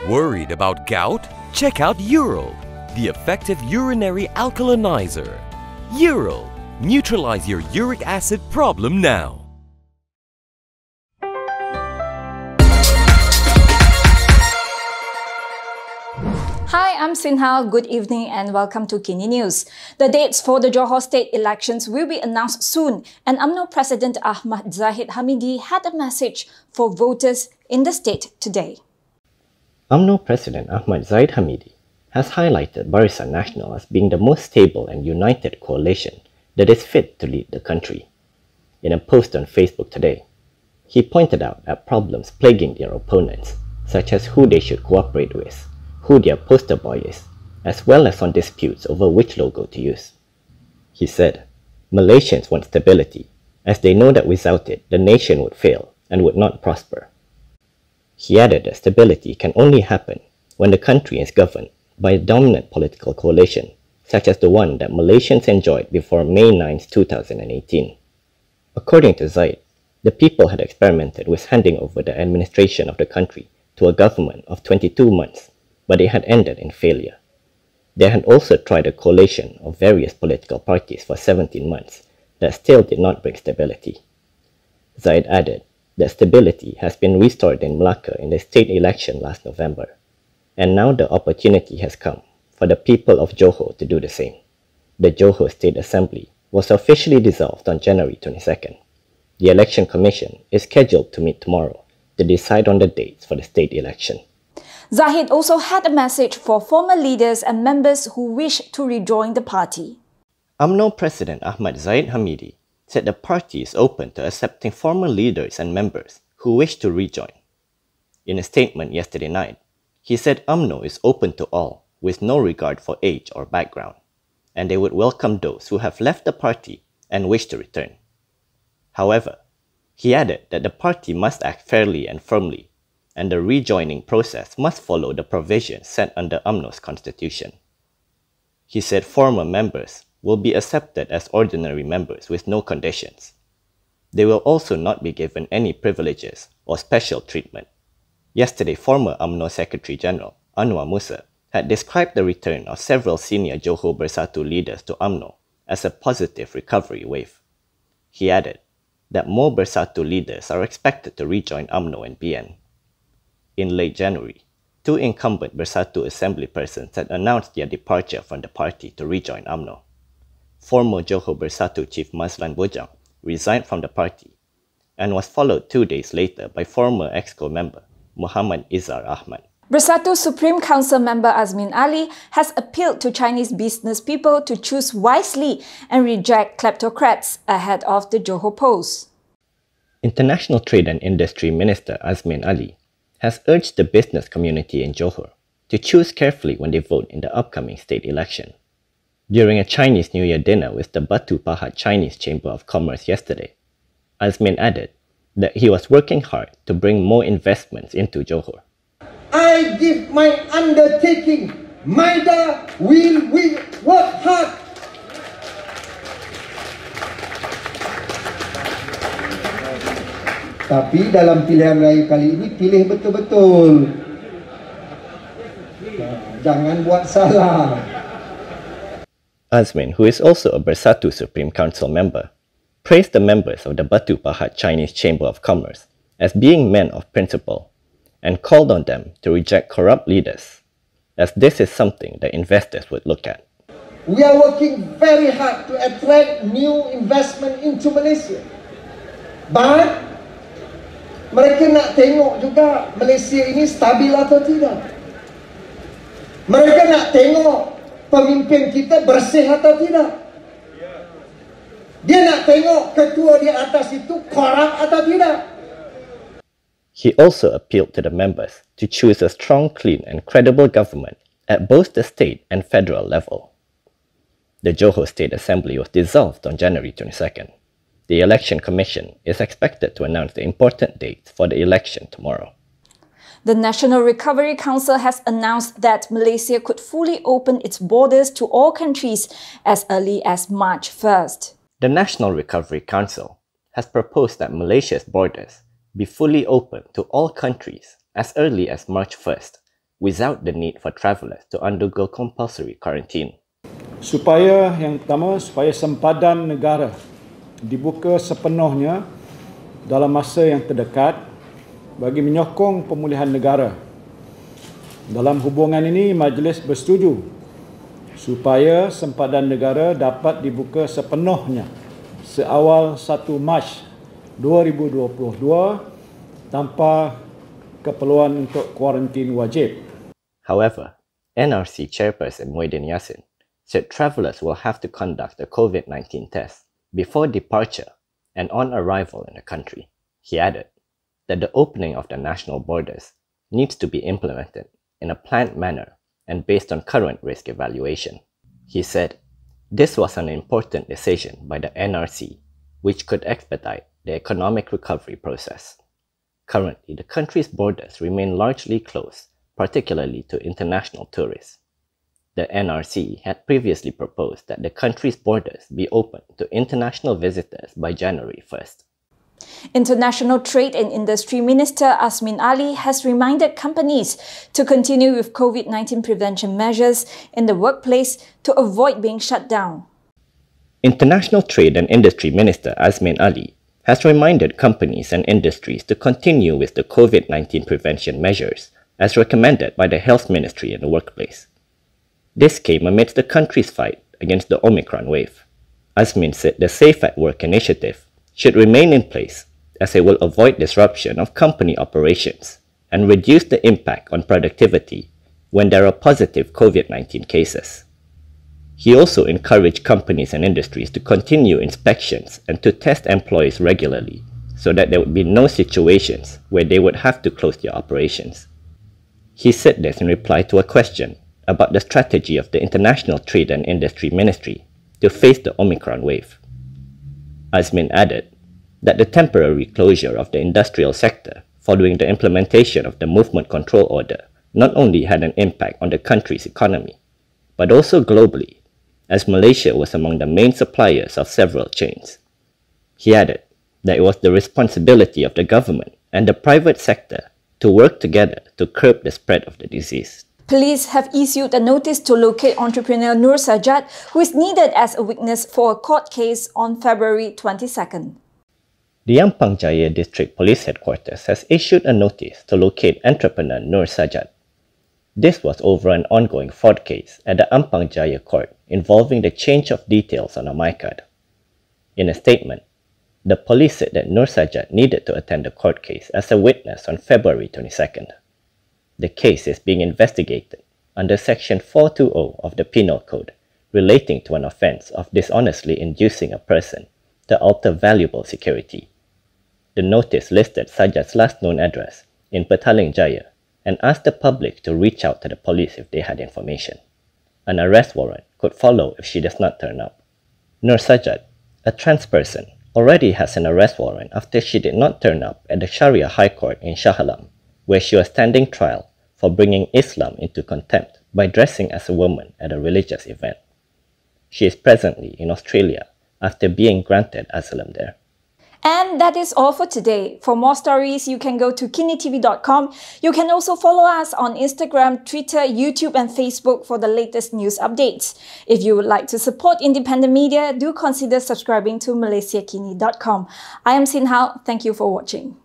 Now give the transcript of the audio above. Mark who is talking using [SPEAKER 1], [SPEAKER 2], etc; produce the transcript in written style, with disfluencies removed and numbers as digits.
[SPEAKER 1] Worried about gout? Check out Ural, the effective urinary alkalinizer. Ural, neutralize your uric acid problem now.
[SPEAKER 2] Hi, I'm Sinha. Good evening and welcome to KiniNews. The dates for the Johor state elections will be announced soon, and Umno President Ahmad Zahid Hamidi had a message for voters in the state today.
[SPEAKER 3] Umno President Ahmad Zahid Hamidi has highlighted Barisan Nasional as being the most stable and united coalition that is fit to lead the country. In a post on Facebook today, he pointed out at problems plaguing their opponents, such as who they should cooperate with, who their poster boy is, as well as on disputes over which logo to use. He said, Malaysians want stability, as they know that without it, the nation would fail and would not prosper. He added that stability can only happen when the country is governed by a dominant political coalition, such as the one that Malaysians enjoyed before May 9, 2018. According to Zahid, the people had experimented with handing over the administration of the country to a government of 22 months, but it had ended in failure. They had also tried a coalition of various political parties for 17 months that still did not bring stability. Zahid added that stability has been restored in Malacca in the state election last November, and now the opportunity has come for the people of Johor to do the same. The Johor State Assembly was officially dissolved on January 22nd. The Election Commission is scheduled to meet tomorrow to decide on the dates for the state election.
[SPEAKER 2] Zahid also had a message for former leaders and members who wish to rejoin the party.
[SPEAKER 3] UMNO President Ahmad Zahid Hamidi said the party is open to accepting former leaders and members who wish to rejoin. In a statement yesterday night, he said UMNO is open to all with no regard for age or background, and they would welcome those who have left the party and wish to return. However, he added that the party must act fairly and firmly, and the rejoining process must follow the provisions set under UMNO's constitution. He said former members will be accepted as ordinary members with no conditions. They will also not be given any privileges or special treatment. Yesterday, former UMNO Secretary General Anwar Musa had described the return of several senior Johor Bersatu leaders to UMNO as a positive recovery wave. He added that more Bersatu leaders are expected to rejoin UMNO and BN. In late January, two incumbent Bersatu Assembly persons had announced their departure from the party to rejoin UMNO. Former Johor Bersatu Chief Mazlan Bojang resigned from the party and was followed 2 days later by former EXCO member Muhammad Izhar Ahmad.
[SPEAKER 2] Bersatu Supreme Council member Azmin Ali has appealed to Chinese business people to choose wisely and reject kleptocrats ahead of the Johor polls.
[SPEAKER 3] International Trade and Industry Minister Azmin Ali has urged the business community in Johor to choose carefully when they vote in the upcoming state election. During a Chinese New Year dinner with the Batu Pahat Chinese Chamber of Commerce yesterday, Azmin added that he was working hard to bring more investments into Johor.
[SPEAKER 4] I give my undertaking, MIDA will work hard. Tapi dalam pilihan raya kali ini, pilih betul-betul. Jangan buat salah.
[SPEAKER 3] Azmin, who is also a Bersatu Supreme Council member, praised the members of the Batu Pahat Chinese Chamber of Commerce as being men of principle and called on them to reject corrupt leaders, as this is something that investors would look at.
[SPEAKER 4] We are working very hard to attract new investment into Malaysia. But mereka nak tengok juga Malaysia ini stabil atau tidak. Mereka nak tengok pemimpin kita bersih atau tidak. Dia nak tengok ketua di atas itu korup atau tidak.
[SPEAKER 3] He also appealed to the members to choose a strong, clean and credible government at both the state and federal level. The Johor State Assembly was dissolved on January 22nd. The Election Commission is expected to announce the important dates for the election tomorrow.
[SPEAKER 2] The National Recovery Council has announced that Malaysia could fully open its borders to all countries as early as March 1st.
[SPEAKER 3] The National Recovery Council has proposed that Malaysia's borders be fully open to all countries as early as March 1st, without the need for travellers to undergo compulsory quarantine.
[SPEAKER 5] Supaya yang pertama, supaya sempadan negara dibuka sepenuhnya dalam masa yang terdekat bagi menyokong pemulihan negara. Dalam hubungan ini, Majlis bersetuju supaya sempadan negara dapat dibuka sepenuhnya seawal 1 Mac 2022 tanpa keperluan untuk kuarantin wajib.
[SPEAKER 3] However, NRC Chairperson Muhyiddin Yassin said travellers will have to conduct a COVID-19 test before departure and on arrival in the country. He added that the opening of the national borders needs to be implemented in a planned manner and based on current risk evaluation. He said this was an important decision by the NRC, which could expedite the economic recovery process. Currently, the country's borders remain largely closed, particularly to international tourists. The NRC had previously proposed that the country's borders be open to international visitors by January 1st.
[SPEAKER 2] International Trade and Industry Minister Azmin has reminded companies to continue with COVID-19 prevention measures in the workplace to avoid being shut down.
[SPEAKER 3] International Trade and Industry Minister Azmin has reminded companies and industries to continue with the COVID-19 prevention measures as recommended by the Health Ministry in the workplace. This came amidst the country's fight against the Omicron wave. Azmin said the Safe at Work initiative should remain in place as it will avoid disruption of company operations and reduce the impact on productivity when there are positive COVID-19 cases. He also encouraged companies and industries to continue inspections and to test employees regularly so that there would be no situations where they would have to close their operations. He said this in reply to a question about the strategy of the International Trade and Industry Ministry to face the Omicron wave. Azmin added that the temporary closure of the industrial sector following the implementation of the Movement Control Order not only had an impact on the country's economy, but also globally, as Malaysia was among the main suppliers of several chains. He added that it was the responsibility of the government and the private sector to work together to curb the spread of the disease.
[SPEAKER 2] Police have issued a notice to locate entrepreneur Nur Sajad, who is needed as a witness for a court case on February 22nd.
[SPEAKER 3] The Ampang Jaya District Police Headquarters has issued a notice to locate entrepreneur Nur Sajad. This was over an ongoing fraud case at the Ampang Jaya Court involving the change of details on a MyCard. In a statement, the police said that Nur Sajad needed to attend the court case as a witness on February 22nd. The case is being investigated under Section 420 of the Penal Code relating to an offence of dishonestly inducing a person to alter valuable security. The notice listed Sajad's last known address in Petaling Jaya and asked the public to reach out to the police if they had information. An arrest warrant could follow if she does not turn up. Nur Sajad, a trans person, already has an arrest warrant after she did not turn up at the Sharia High Court in Shah Alam, where she was standing trial for bringing Islam into contempt by dressing as a woman at a religious event. She is presently in Australia after being granted asylum there.
[SPEAKER 2] And that is all for today. For more stories, you can go to KiniTV.com. You can also follow us on Instagram, Twitter, YouTube and Facebook for the latest news updates. If you would like to support independent media, do consider subscribing to MalaysiaKini.com. I am Sin Hao. Thank you for watching.